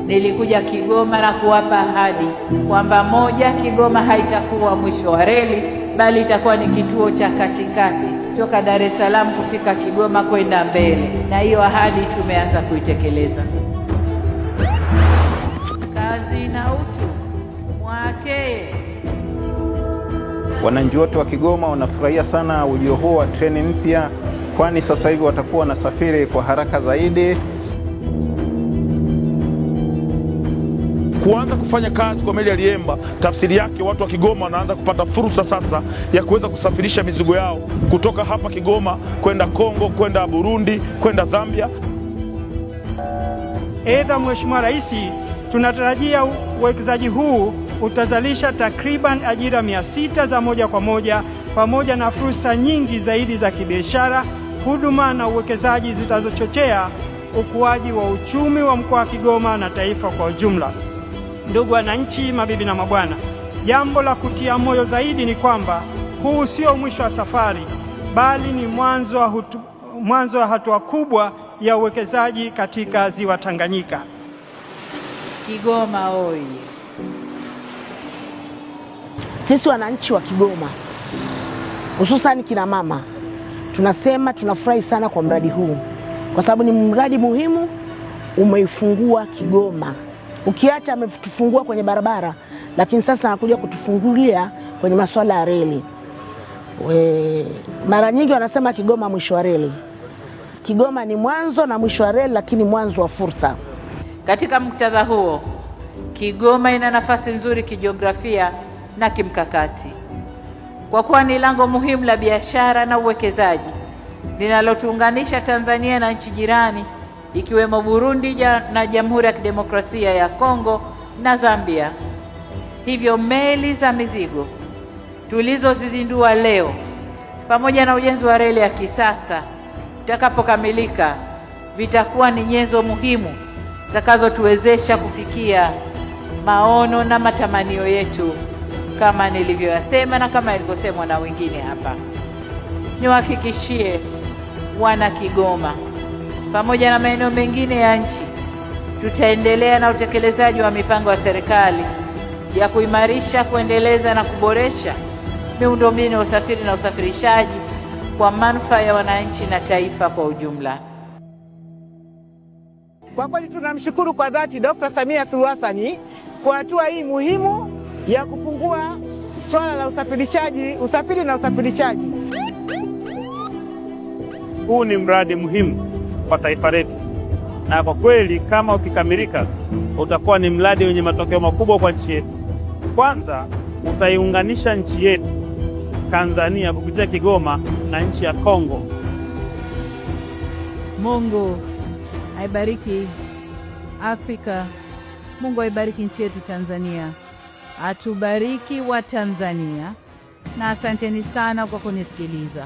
nilikuja Kigoma na kuwapa ahadi kwamba moja, Kigoma haitakuwa mwisho wa reli, bali itakuwa ni kituo cha katikati toka Dar es Salaam kufika Kigoma kwenda mbele, na hiyo ahadi tumeanza kuitekeleza. Kazi na utu mwake. Wananchi wote wa Kigoma wanafurahia sana ujio huu wa treni mpya, kwani sasa hivi watakuwa wanasafiri kwa haraka zaidi. Kuanza kufanya kazi kwa meli ya Liemba, tafsiri yake watu wa Kigoma wanaanza kupata fursa sasa ya kuweza kusafirisha mizigo yao kutoka hapa Kigoma kwenda Kongo, kwenda Burundi, kwenda Zambia. Aidha, Mheshimiwa Rais, tunatarajia uwekezaji huu utazalisha takriban ajira 600 za moja kwa moja pamoja na fursa nyingi zaidi za kibiashara, huduma na uwekezaji zitazochochea ukuaji wa uchumi wa mkoa wa Kigoma na taifa kwa ujumla. Ndugu wananchi, mabibi na mabwana, jambo la kutia moyo zaidi ni kwamba huu sio mwisho wa safari, bali ni mwanzo wa hatua kubwa ya uwekezaji katika ziwa Tanganyika. Kigoma oye! Sisi wananchi wa Kigoma, hususani kina mama, tunasema tunafurahi sana kwa mradi huu, kwa sababu ni mradi muhimu, umeifungua Kigoma. Ukiacha ametufungua kwenye barabara, lakini sasa anakuja kutufungulia kwenye masuala ya reli. Mara nyingi wanasema Kigoma mwisho wa reli. Kigoma ni mwanzo na mwisho wa reli, lakini mwanzo wa fursa. Katika muktadha huo, Kigoma ina nafasi nzuri kijiografia na kimkakati, kwa kuwa ni lango muhimu la biashara na uwekezaji linalotuunganisha Tanzania na nchi jirani ikiwemo Burundi na Jamhuri ya Kidemokrasia ya Kongo na Zambia. Hivyo meli za mizigo tulizozizindua leo pamoja na ujenzi wa reli ya kisasa utakapokamilika vitakuwa ni nyenzo muhimu zitakazotuwezesha kufikia maono na matamanio yetu kama nilivyoyasema na kama ilivyosemwa na wengine hapa. Niwahakikishie wana Kigoma pamoja na maeneo mengine ya nchi, tutaendelea na utekelezaji wa mipango ya serikali ya kuimarisha, kuendeleza na kuboresha miundombinu ya usafiri na usafirishaji kwa manufaa ya wananchi na taifa kwa ujumla. Kwa kweli tunamshukuru kwa dhati Dr. Samia Suluhu Hassan kwa hatua hii muhimu ya kufungua swala la usafiri na usafirishaji. Huu ni mradi muhimu kwa taifa letu, na kwa kweli kama ukikamilika utakuwa ni mradi wenye matokeo makubwa kwa nchi yetu. Kwanza utaiunganisha nchi yetu Tanzania kupitia Kigoma na nchi ya Kongo. Mungu aibariki Afrika. Mungu aibariki nchi yetu Tanzania. Atubariki wa Tanzania, na asanteni sana kwa kunisikiliza.